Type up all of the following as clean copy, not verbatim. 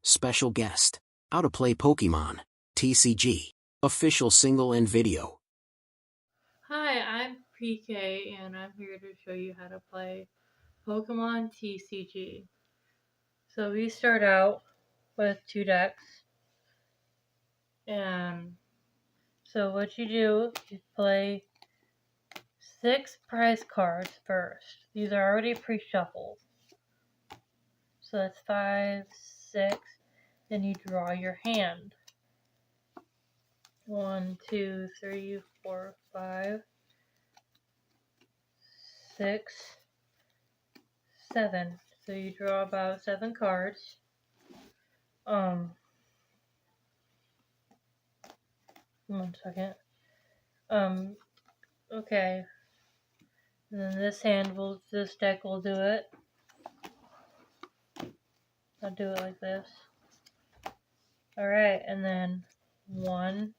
Special guest. How to play Pokémon. TCG. Official single and video. Hi, I'm PK and I'm here to show you how to play Pokemon TCG. So we start out with 2 decks, and so what you do is play 6 prize cards first. These are already pre-shuffled. So that's 5, 6, then you draw your hand. 1, 2, 3, 4, 5, 6, 7. So you draw about 7 cards. One second. Okay. And then this deck will do it. I'll do it like this. Alright, and then 1,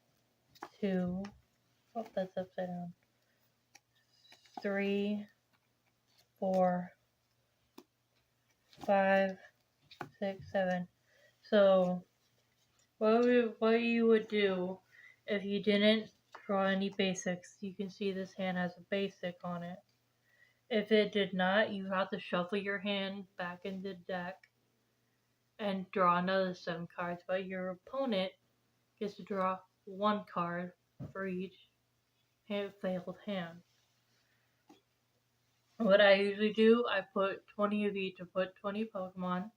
2, oh, that's upside down. 3, 4, 5, 6, 7. So, what you would do if you didn't draw any basics, you can see this hand has a basic on it. If it did not, you have to shuffle your hand back in the deck and draw another 7 cards, but your opponent gets to draw 1 card for each failed hand. What I usually do, I put 20 of each. I put 20 Pokemon,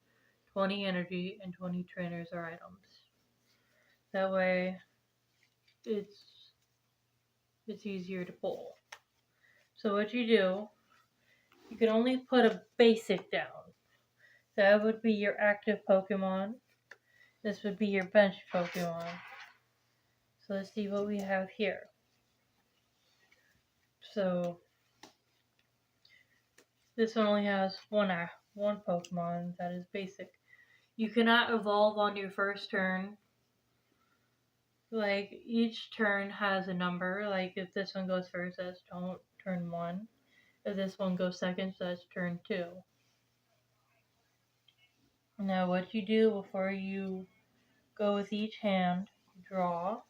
20 energy, and 20 trainers or items. That way, it's easier to pull. So what you do, you can only put a basic down. That would be your active Pokemon. This would be your bench Pokemon. So let's see what we have here. So this one only has one Pokemon that is basic. You cannot evolve on your first turn. Like, each turn has a number. Like, if this one goes first, that's turn 1. If this one goes second, that's turn 2. Now, what you do before you go with each hand, draw.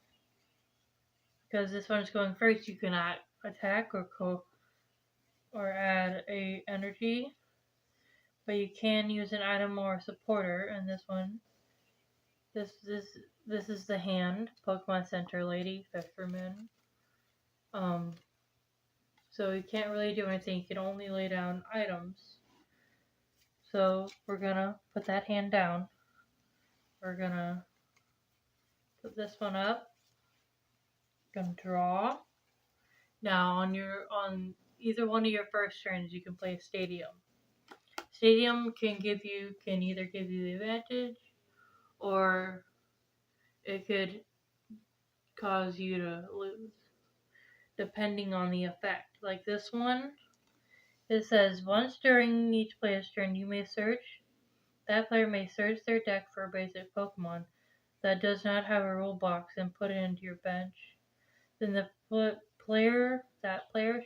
Because this one is going first, you cannot attack or add a energy. But you can use an item or a supporter, and this one, this is the hand, Pokemon Center Lady, Fisherman. So you can't really do anything, you can only lay down items. So we're gonna put that hand down. We're gonna put this one up. Gonna draw. Now on either one of your first turns, you can play Stadium. Stadium can either give you the advantage, or it could cause you to lose, depending on the effect. Like this one, it says once during each player's turn, that player may search their deck for a basic Pokemon that does not have a rule box and put it into your bench. Then that player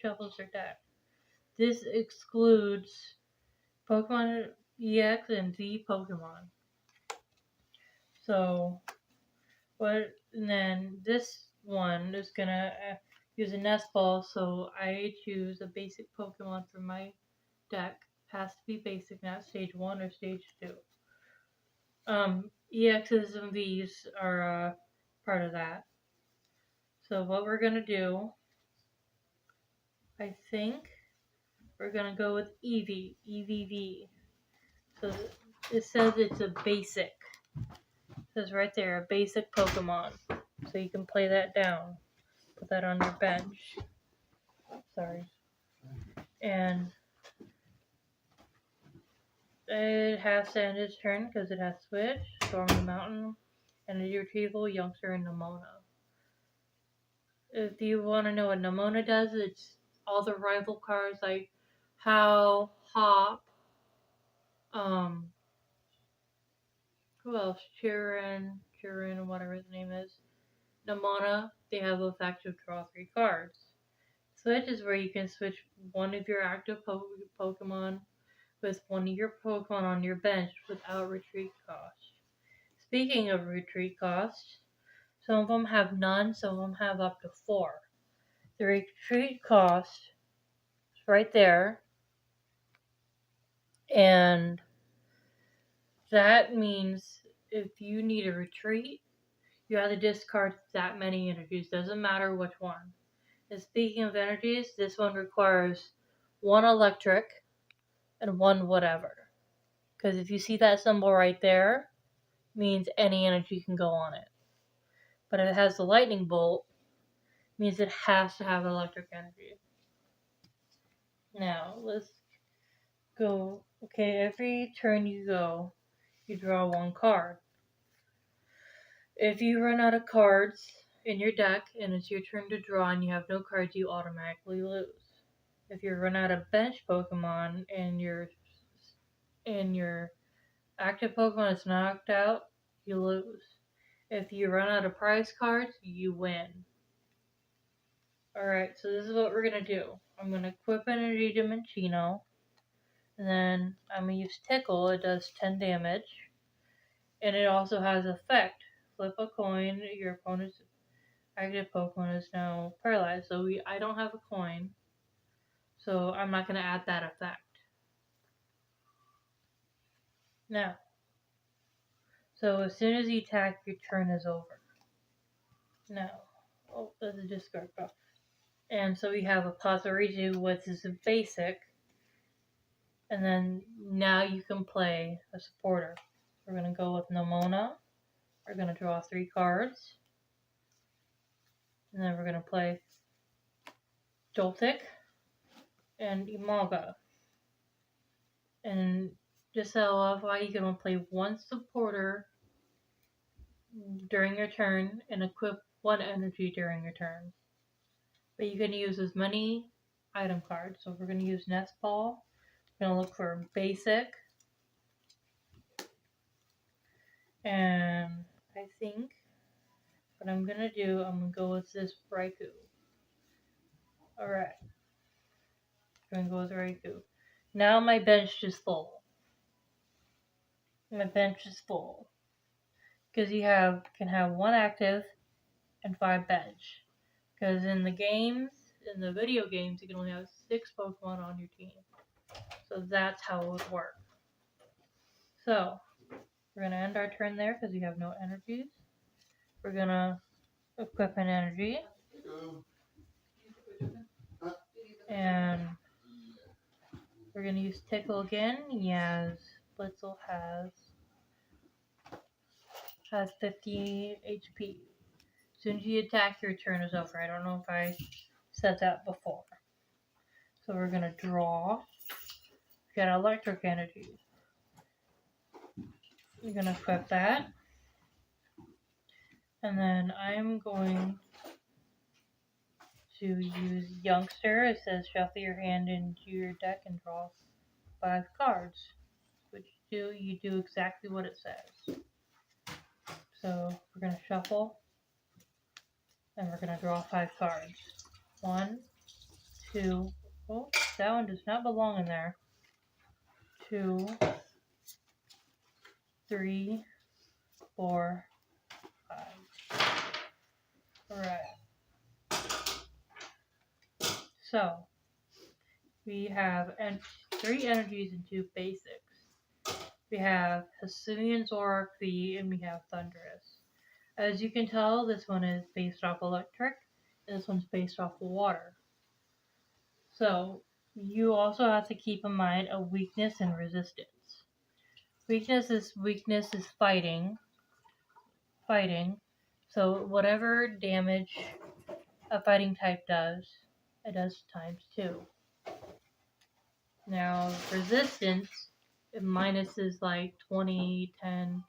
shuffles their deck. This excludes Pokemon EX and V Pokemon. So, and then this one is gonna use a nest ball, so I choose a basic Pokemon for my deck. Has to be basic, not stage 1 or stage 2. EXs and Vs are part of that. So what we're gonna do, I think we're gonna go with EVV. So it says it's a basic. It says right there, a basic Pokemon. So you can play that down. Put that on your bench. Sorry. And it has to end its turn because it has Switch, Stormy Mountain, Energy Retrieval, Youngster, and Nemona. If you want to know what Nemona does, it's all the rival cards like Howl, Hop, who else? Chirin, whatever the name is. Nemona, they have the effect to draw 3 cards. Switch is where you can switch one of your active Pokemon with one of your Pokemon on your bench without retreat cost. Speaking of retreat costs, some of them have none, some of them have up to 4. The retreat cost is right there, and that means if you need a retreat, you have to discard that many energies. Doesn't matter which one. And speaking of energies, this one requires 1 electric and 1 whatever. Because if you see that symbol right there, means any energy can go on it. But if it has the lightning bolt, means it has to have electric energy. Now, let's go. Okay, every turn you go, you draw 1 card. If you run out of cards in your deck and it's your turn to draw and you have no cards, you automatically lose. If you run out of bench Pokemon and your active Pokemon is knocked out, you lose. If you run out of prize cards, you win. Alright, so this is what we're going to do. I'm going to equip Energy to Minccino, and then I'm going to use Tickle. It does 10 damage, and it also has effect. Flip a coin, your opponent's active Pokemon is now paralyzed. So I don't have a coin, so I'm not going to add that effect. Now, so as soon as you attack, your turn is over. Now, oh, that's a discard card. And so we have a Pazarizu, which is a basic. And then now you can play a supporter. We're going to go with Nomona. We're going to draw 3 cards. And then we're going to play Joltik and Imaga. And just to allow you can only play 1 supporter during your turn and equip 1 energy during your turn. But you can use as many item cards. So we're going to use Nest Ball. We're going to look for basic. And I think what I'm going to do, I'm going to go with this Raikou. Alright. I'm going to go with Raikou. Now my bench is full. My bench is full. Because you can have 1 active and 5 bench. Because in the games, in the video games, you can only have 6 Pokemon on your team. So that's how it would work. So, we're going to end our turn there because we have no energies. We're going to equip an energy. And we're going to use Tickle again. Yes, Blitzel has 50 HP. As soon as you attack, your turn is over. I don't know if I said that before. So we're going to draw. Get electric energy. We're going to equip that. And then I'm going to use Youngster. It says shuffle your hand into your deck and draw 5 cards. Which you do exactly what it says. So we're going to shuffle. And we're going to draw 5 cards. 1, 2, oh, that one does not belong in there. 2, 3, 4, 5. Alright. So, we have 3 energies and 2 basics. We have Hisuian Zoroark V and we have Thundurus. As you can tell, this one is based off electric, and this one's based off water. So, you also have to keep in mind a weakness and resistance. Weakness is fighting. So whatever damage a fighting type does, it does times 2. Now, resistance, it minuses like 20, 10.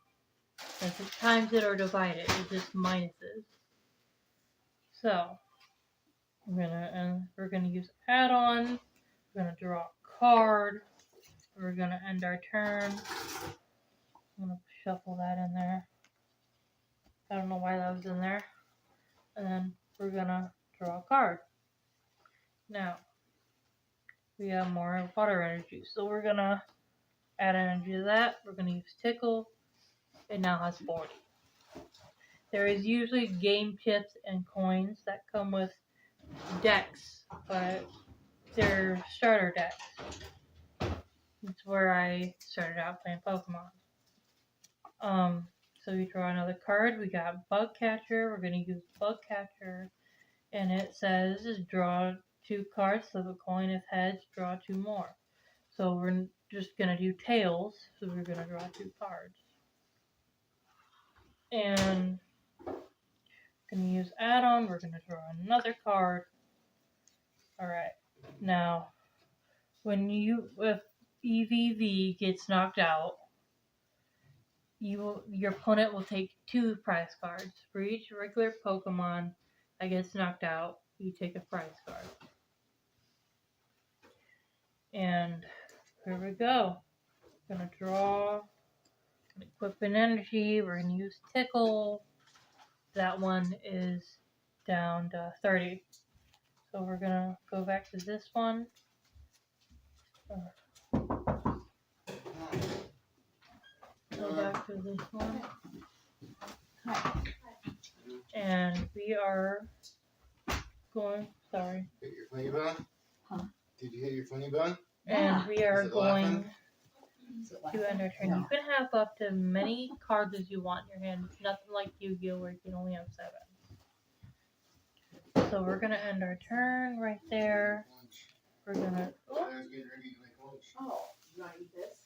If it times it or divide it, it just minuses. So, we're gonna use add-on. We're gonna draw a card. We're gonna end our turn. I'm gonna shuffle that in there. I don't know why that was in there. And then we're gonna draw a card. Now, we have more water energy. So we're gonna add energy to that. We're gonna use Tickle. It now has 40. There is usually game chips and coins that come with decks, but they're starter decks. That's where I started out playing Pokemon. So we draw another card. We got Bug Catcher. We're going to use Bug Catcher. And it says draw 2 cards. So if a coin is heads, draw 2 more. So we're just going to do tails. So we're going to draw 2 cards. And we're going to use add-on. We're going to draw another card. Alright. Now, if EVV gets knocked out, your opponent will take 2 prize cards. For each regular Pokemon that gets knocked out, you take a prize card. And here we go. Gonna draw, gonna equip an energy. We're gonna use Tickle. That one is down to 30. So we're gonna go back to this one. Go back to this one. And we are going, sorry. Hit your funny bone? Huh? Did you hit your funny bone? And we are Is it going laughing? to end our turn. You can have up to many cards as you want in your hand. It's nothing like Yu-Gi-Oh! Where you can only have 7. So we're gonna end our turn right there. We're gonna, I was getting ready to make lunch. Oh, you want to eat this?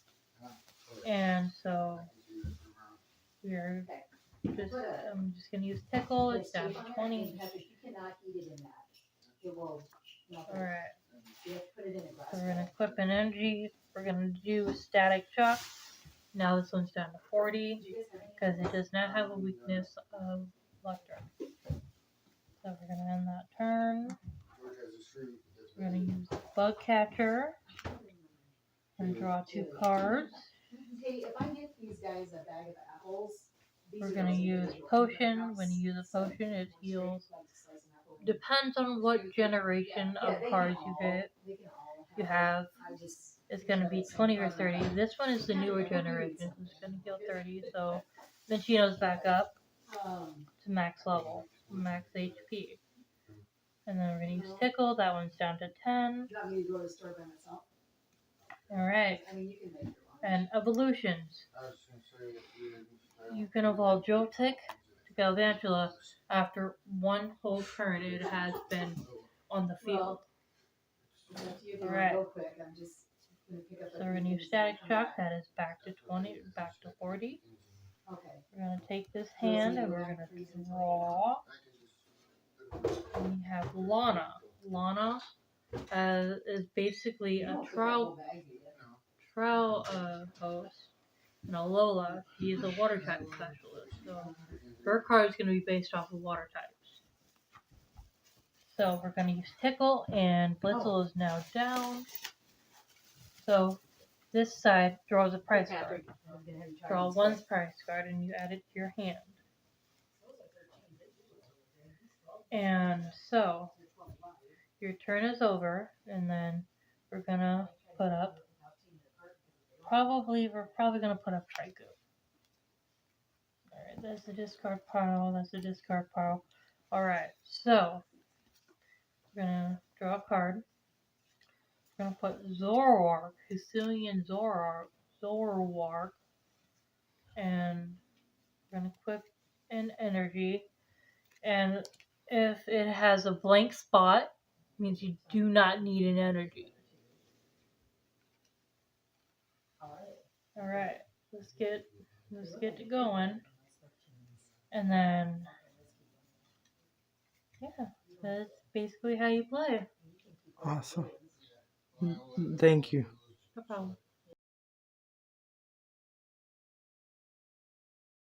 and so we are just, I'm just gonna use Tickle. It's down to 20. You cannot eat it in that. It will. Alright. You have to put it in a glass. So we're gonna equip an energy. We're gonna do Static Shock. Now this one's down to 40 because it does not have a weakness of Electric. So we're gonna end that turn. We're gonna use Bug Catcher and draw 2 cards. Hey, if I get these guys a bag of apples, We're gonna use Potion. When you use a potion, it heals. Depends on what generation of cards you get. You have. It's gonna be 20 or 30. This one is the newer generation, so it's gonna heal 30. So then she goes back up to max level, max HP. And then we're gonna use Tickle. That one's down to 10. You want me to go to the store by myself? Alright. I mean, you can make your own. And evolutions. You can evolve Joltik to Galvantula after 1 whole turn it has been on the field. Alright. So we're gonna use Static Shock. That is back to 20, back to 40. Okay. We're gonna take this hand and we're gonna draw. And we have Lana. Lana is basically a trial host. And Alola, she is a water type specialist. So her card is going to be based off of water types. So we're going to use Tickle, and Blitzel is now down. So this side draws a prize card. Draw 1 prize card and you add it to your hand. And so your turn is over, and then we're going to put up. We're probably going to put up Triku. Alright, that's the discard pile. That's the discard pile. Alright, so we're going to draw a card. We're going to put Zoroark, Hisuian Zoroark, and we're going to equip an energy. And if it has a blank spot, it means you do not need an energy. Alright, let's get to going. And then, yeah, that's basically how you play. Awesome. Thank you. No problem.